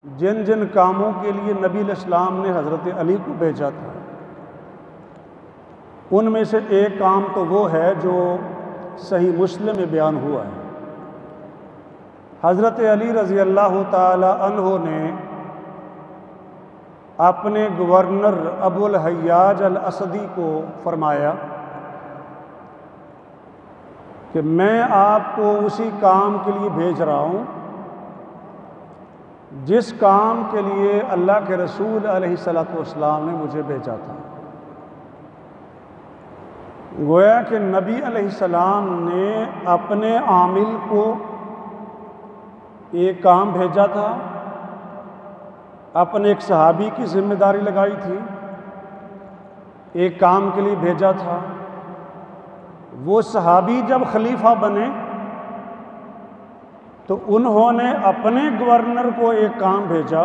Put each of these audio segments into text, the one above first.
جن جن کاموں کے لیے نبی علیہ السلام نے حضرت علی کو بھیجا تھا، ان میں سے ایک کام تو وہ ہے جو صحیح مسلم میں بیان ہوا ہے۔ حضرت علی رضی اللہ تعالی عنہ نے اپنے گورنر ابو الحیاج الاسدی کو فرمایا کہ میں آپ کو اسی کام کے لیے بھیج رہا ہوں جس کام کے لیے اللہ کے رسول علیہ الصلوۃ والسلام نے مجھے بھیجا تھا۔ گویا کہ نبی علیہ السلام نے اپنے عامل کو ایک کام بھیجا تھا، اپنے ایک صحابی کی ذمہ داری لگائی تھی، ایک کام کے لیے بھیجا تھا۔ وہ صحابی جب خلیفہ بنے تو انہوں نے اپنے گورنر کو ایک کام بھیجا،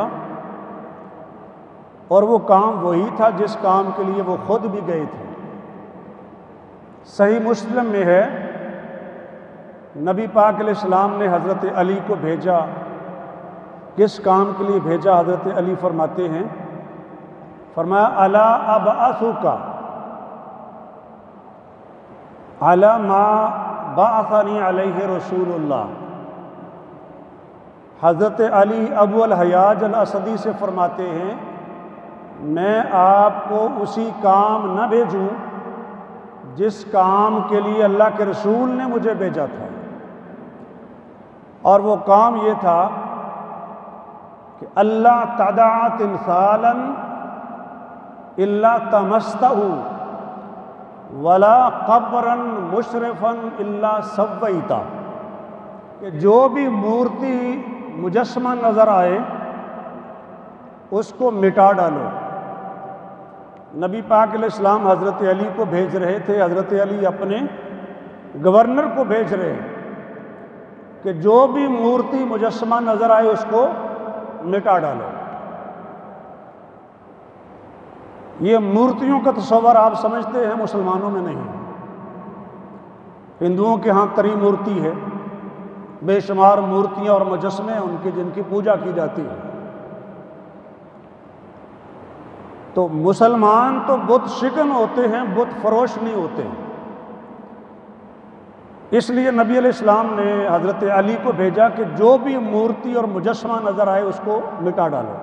اور وہ کام وہی تھا جس کام کے لیے وہ خود بھی گئے تھے۔ صحیح مسلم میں ہے، نبی پاک علیہ السلام نے حضرت علی کو بھیجا، کس کام کے لیے بھیجا؟ حضرت علی فرماتے ہیں، فرمایا الا ابعثک علی ما بعثنی علیہ رسول اللہ۔ حضرت علی ابو الحیاج الاسدی سے فرماتے ہیں، میں آپ کو اسی کام نہ بھیجوں جس کام کے لیے اللہ کے رسول نے مجھے بھیجا تھا، اور وہ کام یہ تھا کہ اللہ تدع تمثالا الا طمستہ ولا قبرا مشرفا الا سویتہ، کہ جو بھی مورتی مجسمہ نظر آئے اس کو مٹا ڈالو۔ نبی پاک علیہ السلام حضرت علی کو بھیج رہے تھے، حضرت علی اپنے گورنر کو بھیج رہے ہیں کہ جو بھی مورتی مجسمہ نظر آئے اس کو مٹا ڈالو۔ یہ مورتیوں کا تصور آپ سمجھتے ہیں، مسلمانوں میں نہیں۔ ہندوؤں کے ہاں تری مورتی ہے، بے شمار مورتیاں اور مجسمے ہیں ان کے جن کی پوجا کی جاتی ہے۔ تو مسلمان تو بت شکن ہوتے ہیں، بت فروش نہیں ہوتے ہیں۔ اس لیے نبی علیہ السلام نے حضرت علی کو بھیجا کہ جو بھی مورتی اور مجسمہ نظر آئے اس کو مٹا ڈالو،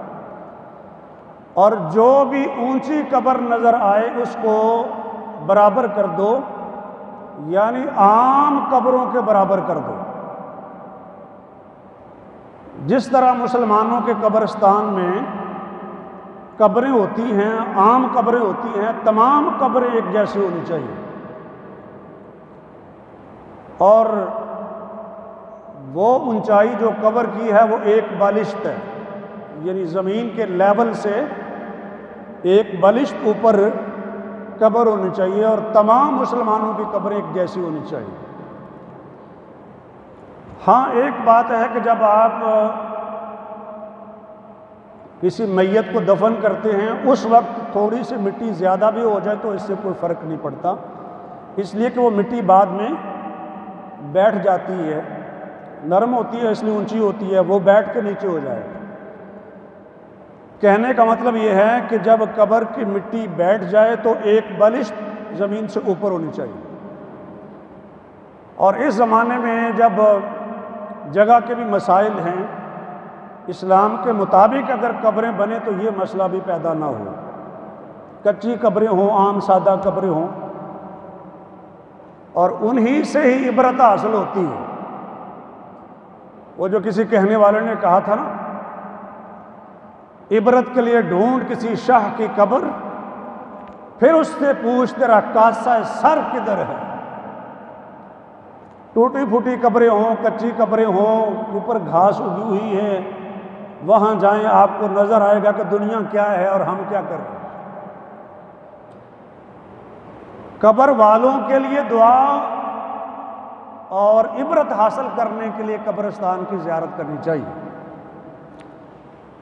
اور جو بھی اونچی قبر نظر آئے اس کو برابر کر دو، یعنی عام قبروں کے برابر کر دو۔ جس طرح مسلمانوں کے قبرستان میں قبریں ہوتی ہیں، عام قبریں ہوتی ہیں، تمام قبریں ایک جیسی ہونی چاہیے، اور وہ اونچائی جو قبر کی ہے وہ ایک بالشت ہے، یعنی زمین کے لیول سے ایک بالشت اوپر قبر ہونی چاہیے، اور تمام مسلمانوں کی قبریں ایک جیسی ہونی چاہیے۔ ہاں ایک بات ہے کہ جب آپ کسی میت کو دفن کرتے ہیں اس وقت تھوڑی سی مٹی زیادہ بھی ہو جائے تو اس سے کوئی فرق نہیں پڑتا، اس لیے کہ وہ مٹی بعد میں بیٹھ جاتی ہے، نرم ہوتی ہے، اس لیے اونچی ہوتی ہے، وہ بیٹھ کے نیچے ہو جائے۔ کہنے کا مطلب یہ ہے کہ جب قبر کی مٹی بیٹھ جائے تو ایک بالشت زمین سے اوپر ہونی چاہیے۔ اور اس زمانے میں جب جگہ کے بھی مسائل ہیں، اسلام کے مطابق اگر قبریں بنیں تو یہ مسئلہ بھی پیدا نہ ہو، کچی قبریں ہوں، عام سادہ قبریں ہوں، اور انہی سے ہی عبرت حاصل ہوتی ہے۔ وہ جو کسی کہنے والے نے کہا تھا نا، عبرت کے لیے ڈھونڈ کسی شاہ کی قبر، پھر اس سے پوچھ تیرا کاسہ سر کدھر ہے۔ ٹوٹی پھوٹی قبریں ہوں، کچی قبریں ہوں، اوپر گھاس اگی ہوئی ہے، وہاں جائیں آپ کو نظر آئے گا کہ دنیا کیا ہے اور ہم کیا کر رہے ہیں۔ قبر والوں کے لیے دعا اور عبرت حاصل کرنے کے لیے قبرستان کی زیارت کرنی چاہیے۔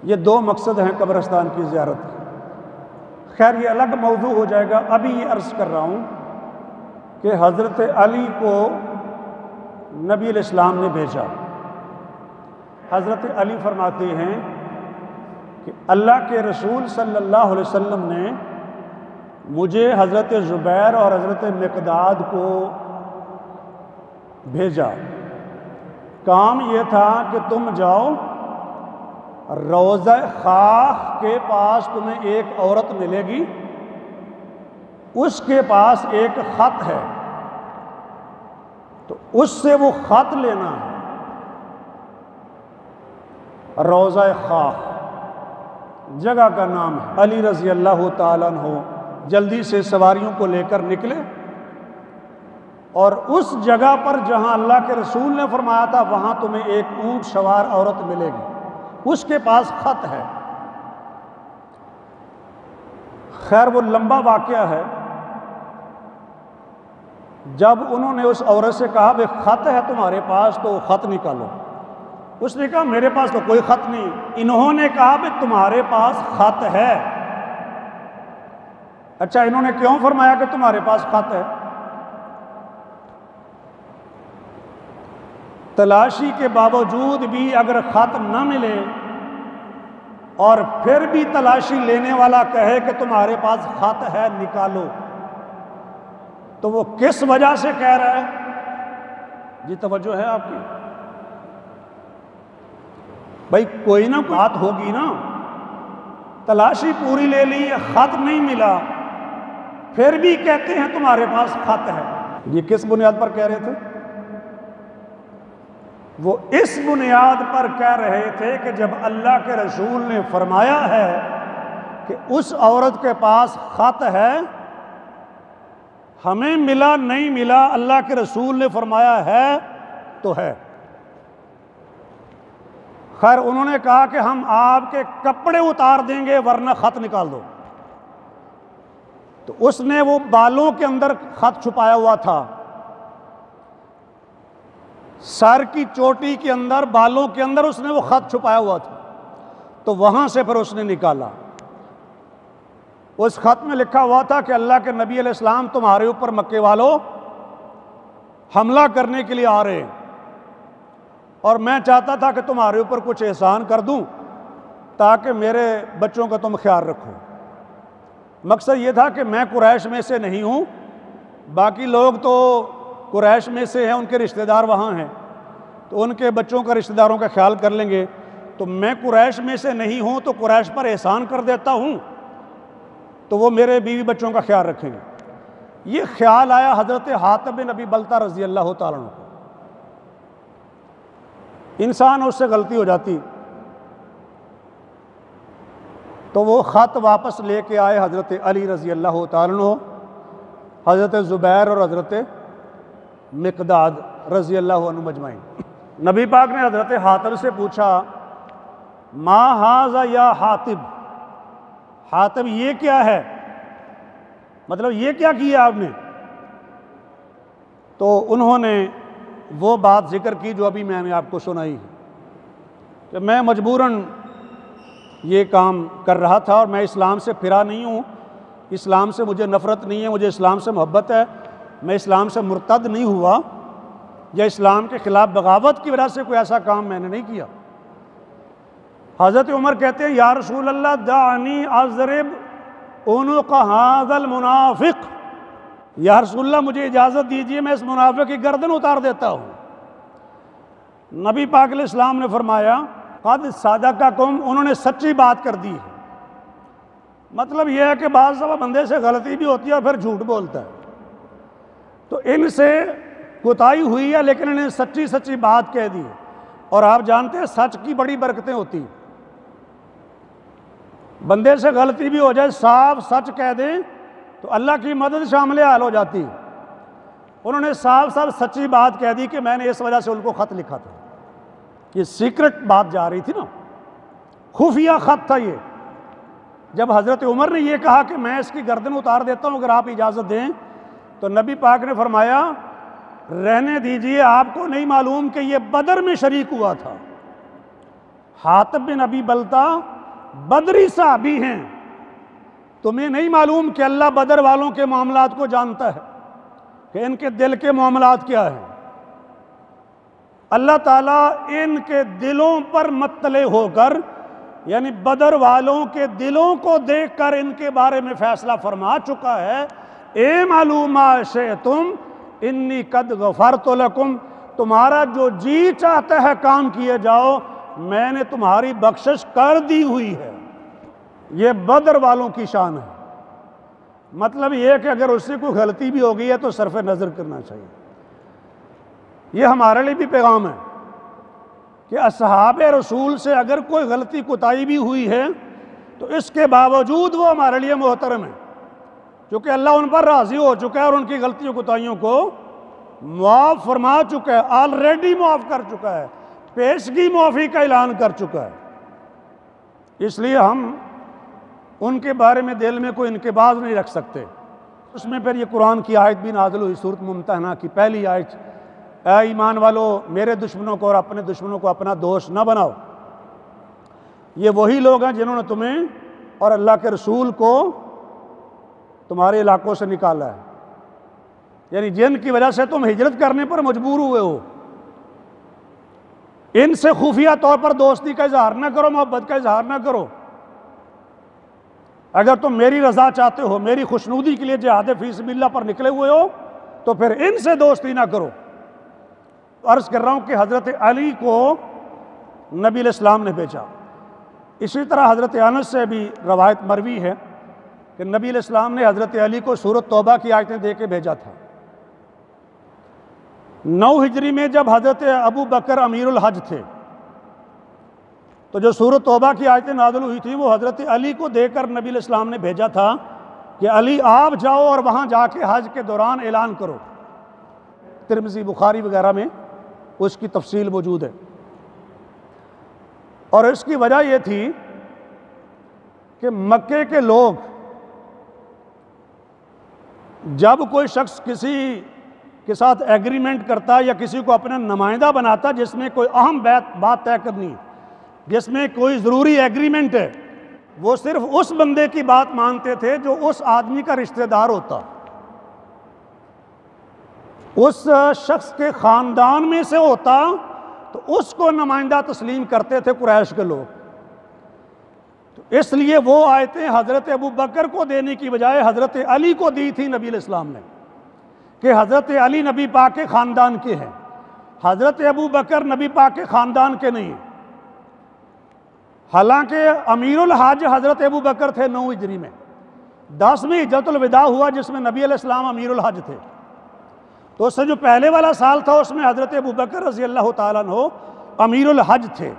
یہ دو مقصد ہیں قبرستان کی زیارت کے۔ خیر یہ الگ موضوع ہو جائے گا، ابھی یہ عرض کر رہا ہوں کہ حضرت علی کو نبی علیہ السلام نے بھیجا۔ حضرت علی فرماتے ہیں کہ اللہ کے رسول صلی اللہ علیہ وسلم نے مجھے حضرت زبیر اور حضرت مقداد کو بھیجا۔ کام یہ تھا کہ تم جاؤ، روضہ خاخ کے پاس تمہیں ایک عورت ملے گی، اس کے پاس ایک خط ہے، تو اس سے وہ خط لینا ہے۔ روضہ خاخ جگہ کا نام ہے۔ علی رضی اللہ تعالیٰ عنہ جلدی سے سواریوں کو لے کر نکلے، اور اس جگہ پر جہاں اللہ کے رسول نے فرمایا تھا وہاں تمہیں ایک اونٹ سوار عورت ملے گی، اس کے پاس خط ہے۔ خیر وہ لمبا واقعہ ہے۔ جب انہوں نے اس عورت سے کہا کہ خط ہے تمہارے پاس تو خط نکالو، اس نے کہا میرے پاس تو کوئی خط نہیں۔ انہوں نے کہا کہ تمہارے پاس خط ہے۔ اچھا انہوں نے کیوں فرمایا کہ تمہارے پاس خط ہے؟ تلاشی کے باوجود بھی اگر خط نہ ملے اور پھر بھی تلاشی لینے والا کہے کہ تمہارے پاس خط ہے نکالو، تو وہ کس وجہ سے کہہ رہا ہے؟ جی توجہ ہے آپ کی؟ بھائی کوئی نہ کوئی بات ہوگی نا۔ تلاشی پوری لے لی، خط نہیں ملا، پھر بھی کہتے ہیں تمہارے پاس خط ہے۔ یہ کس بنیاد پر کہہ رہے تھے؟ وہ اس بنیاد پر کہہ رہے تھے کہ جب اللہ کے رسول نے فرمایا ہے کہ اس عورت کے پاس خط ہے، ہمیں ملا نہیں ملا، اللہ کے رسول نے فرمایا ہے تو ہے۔ خیر انہوں نے کہا کہ ہم آپ کے کپڑے اتار دیں گے ورنہ خط نکال دو۔ تو اس نے وہ بالوں کے اندر خط چھپایا ہوا تھا، سر کی چوٹی کے اندر، بالوں کے اندر اس نے وہ خط چھپایا ہوا تھا، تو وہاں سے پھر اس نے نکالا۔ اس خط میں لکھا ہوا تھا کہ اللہ کے نبی علیہ السلام تمہارے اوپر مکے والوں حملہ کرنے کے لیے آ رہے ہیں، اور میں چاہتا تھا کہ تمہارے اوپر کچھ احسان کر دوں تاکہ میرے بچوں کا تم خیال رکھو۔ مقصد یہ تھا کہ میں قریش میں سے نہیں ہوں، باقی لوگ تو قریش میں سے ہیں، ان کے رشتہ دار وہاں ہیں، تو ان کے بچوں کا رشتہ داروں کا خیال کر لیں گے، تو میں قریش میں سے نہیں ہوں تو قریش پر احسان کر دیتا ہوں تو وہ میرے بیوی بچوں کا خیال رکھیں گے۔ یہ خیال آیا حضرت حاتب بن ابی بلتہ رضی اللہ تعالیٰ عنہ کو۔ انسان اس سے غلطی ہو جاتی، تو وہ خط واپس لے کے آئے حضرت علی رضی اللہ تعالیٰ عنہ، حضرت زبیر اور حضرت مقداد رضی اللہ عنہ مجمعین۔ نبی پاک نے حضرت حاتب سے پوچھا ما ھذا یا حاتب، حاتب یہ کیا ہے، مطلب یہ کیا کیا آپ نے؟ تو انہوں نے وہ بات ذکر کی جو ابھی میں نے آپ کو سنائی کہ میں مجبوراً یہ کام کر رہا تھا، اور میں اسلام سے پھرا نہیں ہوں، اسلام سے مجھے نفرت نہیں ہے، مجھے اسلام سے محبت ہے، میں اسلام سے مرتد نہیں ہوا یا اسلام کے خلاف بغاوت کی وجہ سے کوئی ایسا کام میں نے نہیں کیا۔ حضرت عمر کہتے ہیں یا رسول اللہ دعنی اضرب عنق ھذا المنافق، یا رسول اللہ مجھے اجازت دیجئے میں اس منافق کی گردن اتار دیتا ہوں۔ نبی پاک علیہ السلام نے فرمایا قد صدقکم، انہوں نے سچی بات کر دی ہے۔ مطلب یہ ہے کہ بعض دفعہ بندے سے غلطی بھی ہوتی ہے اور پھر جھوٹ بولتا ہے، تو ان سے کوتاہی ہوئی ہے لیکن انہیں سچی سچی بات کہہ دی، اور آپ جانتے ہیں سچ کی بڑی برکتیں ہوتی ہیں۔ بندے سے غلطی بھی ہو جائے صاف سچ کہہ دیں تو اللہ کی مدد شامل حال ہو جاتی ہے۔ انہوں نے صاف صاف سچی بات کہہ دی کہ میں نے اس وجہ سے ان کو خط لکھا تھا، یہ سیکرٹ بات جا رہی تھی نا، خفیہ خط تھا یہ۔ جب حضرت عمر نے یہ کہا کہ میں اس کی گردن اتار دیتا ہوں اگر آپ اجازت دیں، تو نبی پاک نے فرمایا رہنے دیجئے، آپ کو نہیں معلوم کہ یہ بدر میں شریک ہوا تھا۔ حاتب بن ابی بلتہ بدری صحابی ہیں، تمہیں نہیں معلوم کہ اللہ بدر والوں کے معاملات کو جانتا ہے کہ ان کے دل کے معاملات کیا ہیں۔ اللہ تعالیٰ ان کے دلوں پر مطلع ہو کر یعنی بدر والوں کے دلوں کو دیکھ کر ان کے بارے میں فیصلہ فرما چکا ہے، اعملوا ما شئتم انی قد غفرت لکم، تمہارا جو جی چاہتا ہے کام کیے جاؤ، میں نے تمہاری بخشش کر دی ہوئی ہے۔ یہ بدر والوں کی شان ہے۔ مطلب یہ کہ اگر اس سے کوئی غلطی بھی ہو گئی ہے تو صرف نظر کرنا چاہیے۔ یہ ہمارے لیے بھی پیغام ہے کہ اصحاب رسول سے اگر کوئی غلطی کوتاہی بھی ہوئی ہے تو اس کے باوجود وہ ہمارے لیے محترم ہے، کیونکہ اللہ ان پر راضی ہو چکا ہے اور ان کی غلطیوں کوتاہیوں کو معاف فرما چکا ہے، آلریڈی معاف کر چکا ہے، پیشگی معافی کا اعلان کر چکا ہے۔ اس لیے ہم ان کے بارے میں دل میں کوئی انقباض نہیں رکھ سکتے۔ اس میں پھر یہ قرآن کی آیت بھی نازل ہوئی، سورۃ ممتحنہ کی پہلی آیت، اے ایمان والو میرے دشمنوں کو اور اپنے دشمنوں کو اپنا دوست نہ بناؤ۔ یہ وہی لوگ ہیں جنہوں نے تمہیں اور اللہ کے رسول کو تمہارے علاقوں سے نکالا ہے، یعنی جن کی وجہ سے تم ہجرت کرنے پر مجبور ہوئے ہو۔ ان سے خفیہ طور پر دوستی کا اظہار نہ کرو، محبت کا اظہار نہ کرو۔ اگر تم میری رضا چاہتے ہو، میری خوشنودی کے لیے جہاد فی سبیل اللہ پر نکلے ہوئے ہو تو پھر ان سے دوستی نہ کرو۔ عرض کر رہا ہوں کہ حضرت علی کو نبی علیہ السلام نے بھیجا۔ اسی طرح حضرت انس سے بھی روایت مروی ہے کہ نبی علیہ السلام نے حضرت علی کو سورۃ توبہ کی آیتیں دے کے بھیجا تھا۔ 9 ہجری میں جب حضرت ابو بکر امیر الحج تھے تو جو سورۃ توبہ کی آیتیں نازل ہوئی تھیں وہ حضرت علی کو دے کر نبی علیہ السلام نے بھیجا تھا کہ علی آپ جاؤ اور وہاں جا کے حج کے دوران اعلان کرو۔ ترمذی، بخاری وغیرہ میں اس کی تفصیل موجود ہے۔ اور اس کی وجہ یہ تھی کہ مکے کے لوگ جب کوئی شخص کسی کے ساتھ ایگریمنٹ کرتا یا کسی کو اپنا نمائندہ بناتا جس میں کوئی اہم بات طے کرنی ہے، جس میں کوئی ضروری ایگریمنٹ ہے، وہ صرف اس بندے کی بات مانتے تھے جو اس آدمی کا رشتہ دار ہوتا، اس شخص کے خاندان میں سے ہوتا تو اس کو نمائندہ تسلیم کرتے تھے قریش کے لوگ۔ تو اس لیے وہ آیتیں حضرت ابو بکر کو دینے کی بجائے حضرت علی کو دی تھی نبی علیہ السلام نے، کہ حضرت علی نبی پاک کے خاندان کے ہیں، حضرت ابو بکر نبی پاک کے خاندان کے نہیں ہیں۔ حالانکہ امیر الحج حضرت ابو بکر تھے 9 ہجری میں، 10ویں ہجرت الوداع ہوا جس میں نبی علیہ السلام امیر الحج تھے، تو اس سے جو پہلے والا سال تھا اس میں حضرت ابو بکر رضی اللہ تعالیٰ عنہ امیر الحج تھے۔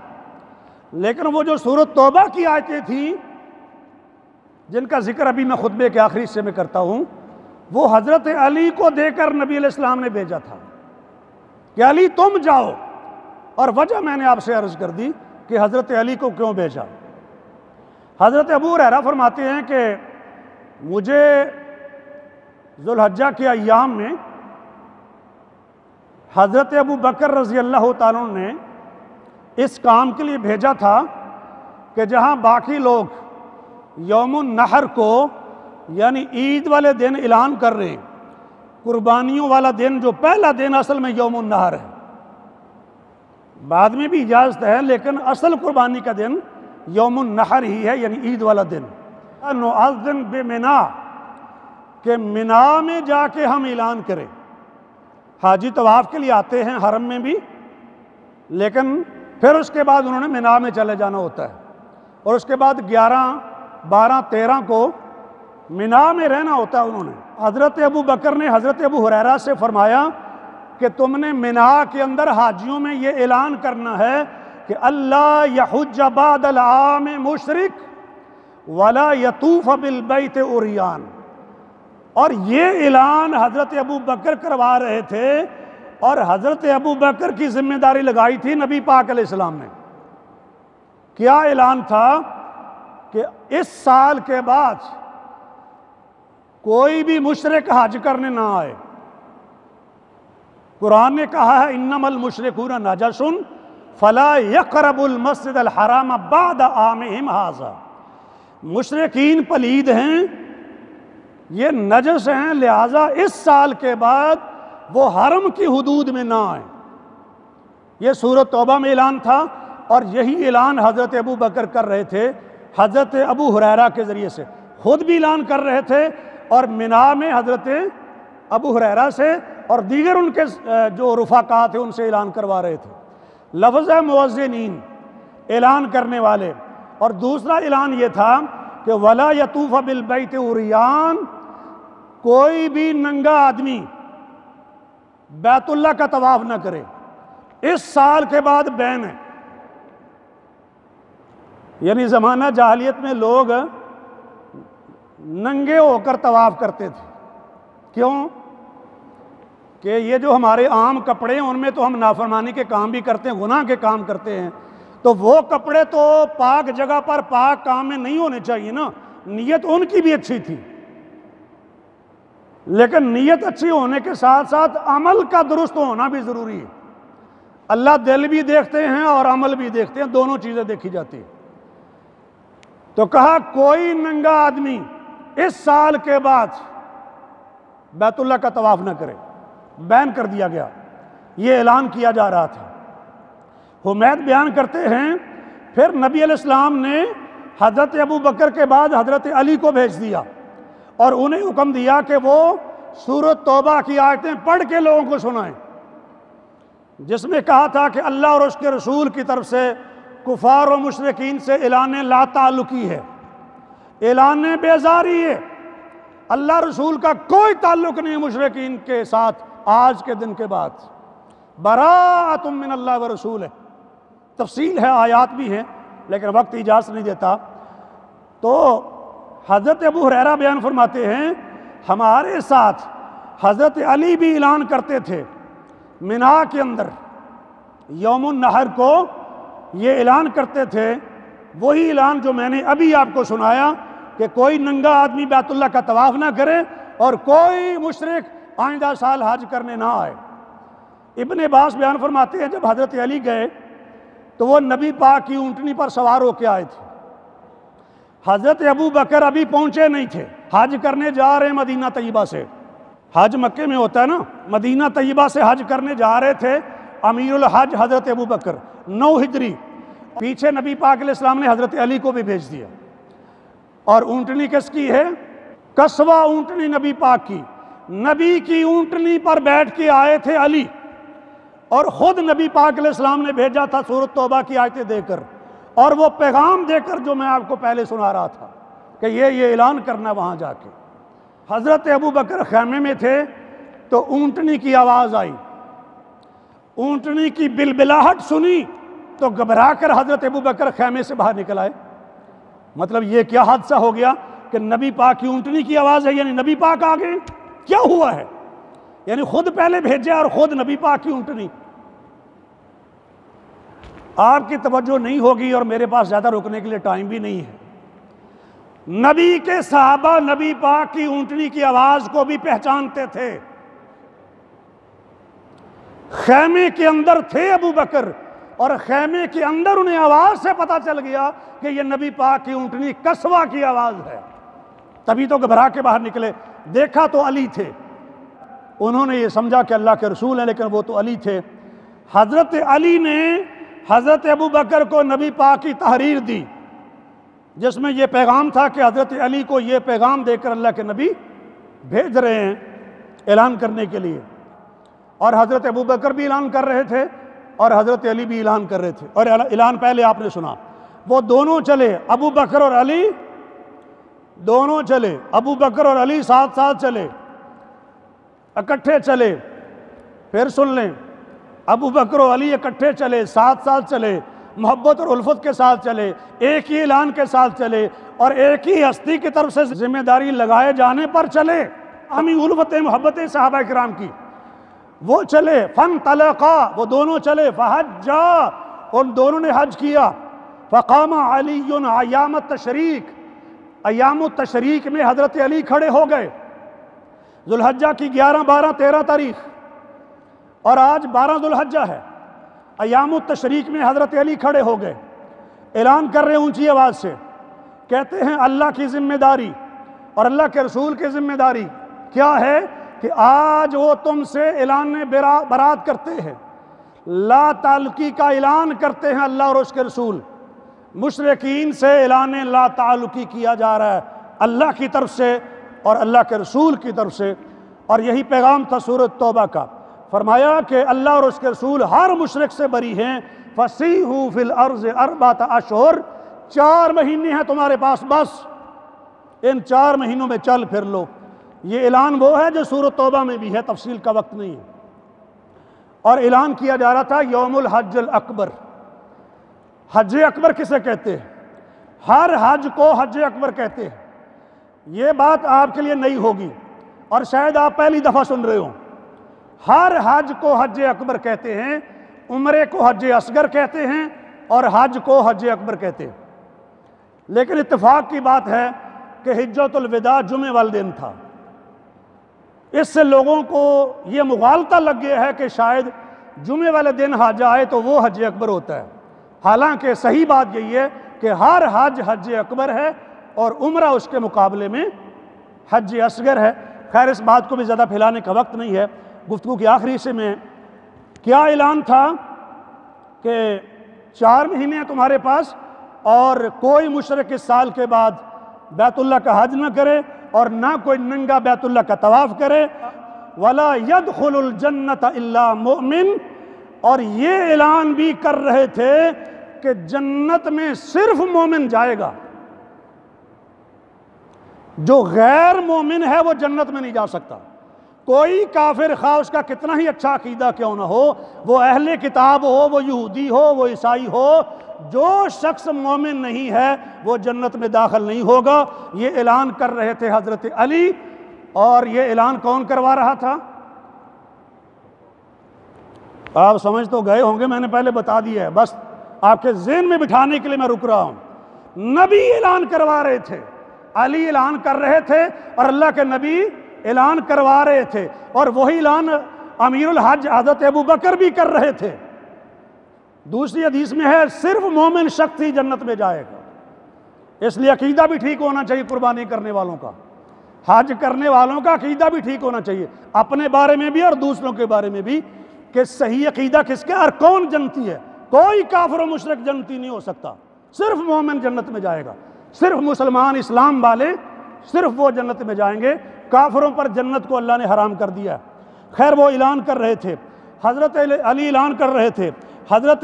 لیکن وہ جو سورۃ توبہ کی آیتیں تھیں جن کا ذکر ابھی میں خطبے کے آخری حصے میں کرتا ہوں، وہ حضرت علی کو دے کر نبی علیہ السلام نے بھیجا تھا کہ علی تم جاؤ، اور وجہ میں نے آپ سے عرض کر دی کہ حضرت علی کو کیوں بھیجا۔ حضرت ابو ہریرہ فرماتے ہیں کہ مجھے ذوالحجہ کے ایام میں حضرت ابو بکر رضی اللہ تعالیٰ عنہ نے اس کام کے لیے بھیجا تھا کہ جہاں باقی لوگ یوم النحر کو یعنی عید والے دن اعلان کر رہے ہیں، قربانیوں والا دن جو پہلا دن اصل میں یوم النحر ہے، بعد میں بھی اجازت ہے لیکن اصل قربانی کا دن یوم النحر ہی ہے، یعنی عید والا دن۔ نؤذن بمنا، کہ منا میں جا کے ہم اعلان کریں۔ حاجی طواف کے لیے آتے ہیں حرم میں بھی، لیکن پھر اس کے بعد انہوں نے منا میں چلے جانا ہوتا ہے، اور اس کے بعد 11، 12، 13 کو منا میں رہنا ہوتا ہے انہوں نے۔ حضرت ابو بکر نے حضرت ابو ہریرہ سے فرمایا کہ تم نے منا کے اندر حاجیوں میں یہ اعلان کرنا ہے کہ اللہ یحج بعد العام مشرک ولا یطوف بالبیت عریان، اور یہ اعلان حضرت ابو بکر کروا رہے تھے، اور حضرت ابو بکر کی ذمہ داری لگائی تھی نبی پاک علیہ السلام نے۔ کیا اعلان تھا کہ اس سال کے بعد کوئی بھی مشرک حج کرنے نہ آئے۔ قرآن نے کہا ہے انما المشرکون نجس فلا یقربوا المسجد الحرام بعد عامہم ھذا، مشرکین پلید ہیں، یہ نجس ہیں، لہٰذا اس سال کے بعد وہ حرم کی حدود میں نہ آئیں۔ یہ سورۃ توبہ میں اعلان تھا، اور یہی اعلان حضرت ابو بکر کر رہے تھے حضرت ابو ہریرہ کے ذریعے سے، خود بھی اعلان کر رہے تھے اور منا میں حضرت ابو ہریرہ سے اور دیگر ان کے جو رفقا تھے ان سے اعلان کروا رہے تھے۔ لفظ مؤذنین، اعلان کرنے والے، اور دوسرا اعلان یہ تھا کہ وَلَا يَطُوفَ بِالْبَيْتِ عُرْيَانٌ، کوئی بھی ننگا آدمی بیت اللہ کا طواف نہ کرے۔ اس سال کے بعد بین ہے، یعنی زمانہ جاہلیت میں لوگ ننگے ہو کر طواف کرتے تھے۔ کیوں؟ کہ یہ جو ہمارے عام کپڑے ہیں ان میں تو ہم نافرمانی کے کام بھی کرتے ہیں، گناہ کے کام کرتے ہیں، تو وہ کپڑے تو پاک جگہ پر پاک کام میں نہیں ہونے چاہیے نا۔ نیت ان کی بھی اچھی تھی، لیکن نیت اچھی ہونے کے ساتھ ساتھ عمل کا درست ہونا بھی ضروری ہے۔ اللہ دل بھی دیکھتے ہیں اور عمل بھی دیکھتے ہیں، دونوں چیزیں دیکھی جاتی ہیں۔ تو کہا کوئی ننگا آدمی اس سال کے بعد بیت اللہ کا طواف نہ کرے، بین کر دیا گیا، یہ اعلان کیا جا رہا تھا۔ حمید بیان کرتے ہیں پھر نبی علیہ السلام نے حضرت ابو بکر کے بعد حضرت علی کو بھیج دیا اور انہیں حکم دیا کہ وہ سورۃ توبہ کی آیتیں پڑھ کے لوگوں کو سنائیں، جس میں کہا تھا کہ اللہ اور اس کے رسول کی طرف سے کفار و مشرکین سے اعلان لا تعلقی ہے، اعلان بیزاری ہے، اللہ رسول کا کوئی تعلق نہیں مشرکین کے ساتھ آج کے دن کے بعد، براءۃ من اللہ و رسول ہے۔ تفصیل ہے، آیات بھی ہیں، لیکن وقت اجازت نہیں دیتا۔ تو حضرت ابو ہریرہ بیان فرماتے ہیں ہمارے ساتھ حضرت علی بھی اعلان کرتے تھے منا کے اندر، یوم النحر کو یہ اعلان کرتے تھے، وہی اعلان جو میں نے ابھی آپ کو سنایا کہ کوئی ننگا آدمی بیت اللہ کا طواف نہ کرے اور کوئی مشرک آئندہ سال حج کرنے نہ آئے۔ ابن عباس بیان فرماتے ہیں جب حضرت علی گئے تو وہ نبی پاک کی اونٹنی پر سوار ہو کے آئے تھے، حضرت ابو بکر ابھی پہنچے نہیں تھے، حج کرنے جا رہے مدینہ طیبہ سے، حج مکے میں ہوتا ہے نا، مدینہ طیبہ سے حج کرنے جا رہے تھے امیر الحج حضرت ابو بکر 9 ہجری، پیچھے نبی پاک علیہ السلام نے حضرت علی کو بھی بھیج دیا، اور اونٹنی کس کی ہے؟ قصوہ اونٹنی نبی پاک کی، نبی کی اونٹنی پر بیٹھ کے آئے تھے علی، اور خود نبی پاک علیہ السلام نے بھیجا تھا سورۃ توبہ کی آیتیں دے کر، اور وہ پیغام دے کر جو میں آپ کو پہلے سنا رہا تھا کہ یہ اعلان کرنا وہاں جا کے۔ حضرت ابو بکر خیمے میں تھے تو اونٹنی کی آواز آئی، اونٹنی کی بلبلاہٹ سنی تو گھبرا کر حضرت ابو بکر خیمے سے باہر نکل آئے۔ مطلب یہ کیا حادثہ ہو گیا کہ نبی پاک کی اونٹنی کی آواز ہے، یعنی نبی پاک آ گئے، کیا ہوا ہے؟ یعنی خود پہلے بھیجے اور خود نبی پاک کی اونٹنی۔ آپ کی توجہ نہیں ہوگی اور میرے پاس زیادہ رکنے کے لیے ٹائم بھی نہیں ہے، نبی کے صحابہ نبی پاک کی اونٹنی کی آواز کو بھی پہچانتے تھے۔ خیمے کے اندر تھے ابو بکر اور خیمے کے اندر انہیں آواز سے پتہ چل گیا کہ یہ نبی پاک کی اونٹنی قصوہ کی آواز ہے، تبھی تو گھبرا کے باہر نکلے۔ دیکھا تو علی تھے، انہوں نے یہ سمجھا کہ اللہ کے رسول ہیں، لیکن وہ تو علی تھے۔ حضرت علی نے حضرت ابو بکر کو نبی پاک کی تحریر دی، جس میں یہ پیغام تھا کہ حضرت علی کو یہ پیغام دے کر اللہ کے نبی بھیج رہے ہیں اعلان کرنے کے لیے، اور حضرت ابو بکر بھی اعلان کر رہے تھے اور حضرت علی بھی اعلان کر رہے تھے، اور اعلان پہلے آپ نے سنا، وہ دونوں چلے، ابو بکر اور علی دونوں چلے، ابو بکر اور علی ساتھ ساتھ چلے، اکٹھے چلے۔ پھر سن لیں، ابو بکر و علی اکٹھے چلے، ساتھ ساتھ چلے، محبت اور الفت کے ساتھ چلے، ایک ہی اعلان کے ساتھ چلے، اور ایک ہی ہستی کی طرف سے ذمہ داری لگائے جانے پر چلے، ہمیں الفت محبت صحابہ کرام کی، وہ چلے۔ فانطلقا، وہ دونوں چلے، فحجا، ان دونوں نے حج کیا۔ فقام علی ایام التشریق، ایام التشریق میں حضرت علی کھڑے ہو گئے، ذو الحجہ کی 11، 12، 13 تاریخ، اور آج 12 ذو الحجہ ہے۔ ایام التشریق میں حضرت علی کھڑے ہو گئے، اعلان کر رہے اونچی آواز سے، کہتے ہیں اللہ کی ذمہ داری اور اللہ کے رسول کی ذمہ داری کیا ہے کہ آج وہ تم سے اعلان برات کرتے ہیں، لا تعلقی کا اعلان کرتے ہیں اللہ اور اس کے رسول، مشرکین سے اعلان لا تعلقی کیا جا رہا ہے اللہ کی طرف سے اور اللہ کے رسول کی طرف سے، اور یہی پیغام تھا سورۃ توبہ کا۔ فرمایا کہ اللہ اور اس کے رسول ہر مشرک سے بری ہیں، فَسِیحُوا فِی الْأَرْضِ أَرْبَعَةَ أَشْهُرٍ، 4 مہینے ہیں تمہارے پاس، بس ان 4 مہینوں میں چل پھر لو۔ یہ اعلان وہ ہے جو سورۃ توبہ میں بھی ہے، تفصیل کا وقت نہیں ہے۔ اور اعلان کیا جا رہا تھا یوم الحج الاکبر۔ حج اکبر کسے کہتے ہیں؟ ہر حج کو حج اکبر کہتے ہیں۔ یہ بات آپ کے لیے نئی ہوگی اور شاید آپ پہلی دفعہ سن رہے ہوں۔ ہر حج کو حج اکبر کہتے ہیں، عمرے کو حج اصغر کہتے ہیں اور حج کو حج اکبر کہتے ہیں۔ لیکن اتفاق کی بات ہے کہ حجۃ الوداع جمعے والے دن تھا۔ اس سے لوگوں کو یہ مغالطہ لگ گیا ہے کہ شاید جمعے والے دن حج آئے تو وہ حج اکبر ہوتا ہے، حالانکہ صحیح بات یہی ہے کہ ہر حج حج اکبر ہے اور عمرہ اس کے مقابلے میں حج اصغر ہے۔ خیر اس بات کو بھی زیادہ پھیلانے کا وقت نہیں ہے۔ گفتگو کے آخری حصے میں کیا اعلان تھا کہ 4 مہینے ہیں تمہارے پاس، اور کوئی مشرک اس سال کے بعد بیت اللہ کا حج نہ کرے اور نہ کوئی ننگا بیت اللہ کا طواف کرے۔ وَلَا يَدْخُلُ الْجَنَّةَ إِلَّا مُؤْمِنٌ، اور یہ اعلان بھی کر رہے تھے کہ جنت میں صرف مومن جائے گا، جو غیر مومن ہے وہ جنت میں نہیں جا سکتا۔ کوئی کافر خواہ اس کا کتنا ہی اچھا عقیدہ کیوں نہ ہو، وہ اہل کتاب ہو، وہ یہودی ہو، وہ عیسائی ہو، جو شخص مومن نہیں ہے وہ جنت میں داخل نہیں ہوگا۔ یہ اعلان کر رہے تھے حضرت علی، اور یہ اعلان کون کروا رہا تھا؟ آپ سمجھ تو گئے ہوں گے، میں نے پہلے بتا دیا ہے، بس آپ کے ذہن میں بٹھانے کے لیے میں رک رہا ہوں۔ نبی اعلان کروا رہے تھے، علی اعلان کر رہے تھے اور اللہ کے نبی اعلان کروا رہے تھے، اور وہی اعلان امیر الحج حضرت ابوبکر بھی کر رہے تھے۔ دوسری حدیث میں ہے صرف مومن شخص ہی جنت میں جائے گا۔ اس لیے عقیدہ بھی ٹھیک ہونا چاہیے قربانی کرنے والوں کا، حج کرنے والوں کا عقیدہ بھی ٹھیک ہونا چاہیے، اپنے بارے میں بھی اور دوسروں کے بارے میں بھی، کہ صحیح عقیدہ کس کا اور کون جنتی ہے۔ کوئی کافر و مشرک جنتی نہیں ہو سکتا، صرف مومن جنت میں جائے گا، صرف مسلمان اسلام والے صرف وہ جنت میں جائیں گے، کافروں پر جنت کو اللہ نے حرام کر دیا۔ خیر وہ اعلان کر رہے تھے، حضرت علی اعلان کر رہے تھے، حضرت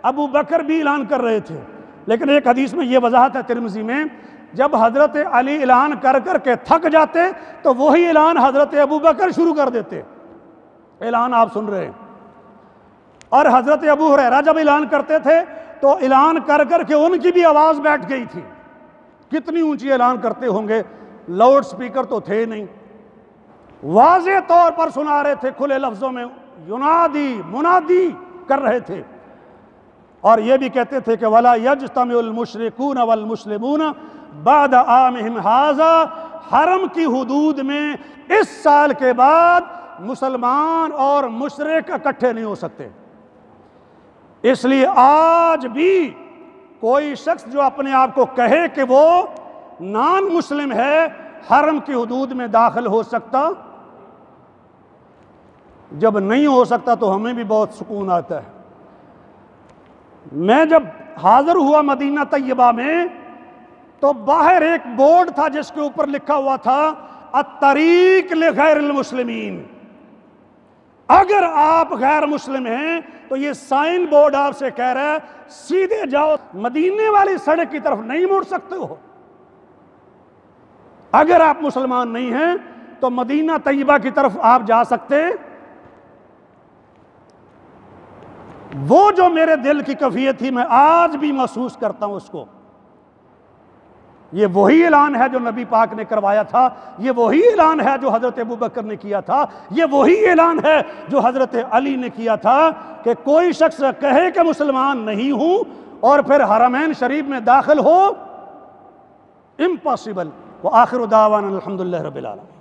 ابو بکر بھی اعلان کر رہے تھے، لیکن ایک حدیث میں یہ وضاحت ہے ترمذی میں، جب حضرت علی اعلان کر کر کے تھک جاتے تو وہی اعلان حضرت ابو بکر شروع کر دیتے۔ اعلان آپ سن رہے ہیں۔ اور حضرت ابو ہریرہ جب اعلان کرتے تھے تو اعلان کر کر کے ان کی بھی آواز بیٹھ گئی تھی۔ کتنی اونچی اعلان کرتے ہوں گے، لاؤڈ سپیکر تو تھے نہیں، واضح طور پر سنا رہے تھے، کھلے لفظوں میں ینادی منادی کر رہے تھے، اور یہ بھی کہتے تھے کہ وَلَا يَجْتَمِعُ الْمُشْرِكُونَ وَالْمُسْلِمُونَ بَعْدَ عَامِهِمْ هَذَا، حرم کی حدود میں اس سال کے بعد مسلمان اور مشرک اکٹھے نہیں ہو سکتے۔ اس لیے آج بھی کوئی شخص جو اپنے آپ کو کہے کہ وہ نان مسلم ہے، حرم کی حدود میں داخل ہو سکتا؟ جب نہیں ہو سکتا تو ہمیں بھی بہت سکون آتا ہے۔ میں جب حاضر ہوا مدینہ طیبہ میں تو باہر ایک بورڈ تھا جس کے اوپر لکھا ہوا تھا الطریق لغیر المسلمین۔ اگر آپ غیر مسلم ہیں تو یہ سائن بورڈ آپ سے کہہ رہا ہے سیدھے جاؤ، مدینے والی سڑک کی طرف نہیں مڑ سکتے ہو۔ اگر آپ مسلمان نہیں ہیں تو مدینہ طیبہ کی طرف آپ جا سکتے۔ وہ جو میرے دل کی کیفیت تھی میں آج بھی محسوس کرتا ہوں اس کو۔ یہ وہی اعلان ہے جو نبی پاک نے کروایا تھا، یہ وہی اعلان ہے جو حضرت ابوبکر نے کیا تھا، یہ وہی اعلان ہے جو حضرت علی نے کیا تھا کہ کوئی شخص کہے کہ مسلمان نہیں ہوں اور پھر حرمین شریف میں داخل ہو، امپاسبل۔ وآخر دعوانا الحمدللہ رب العالمین۔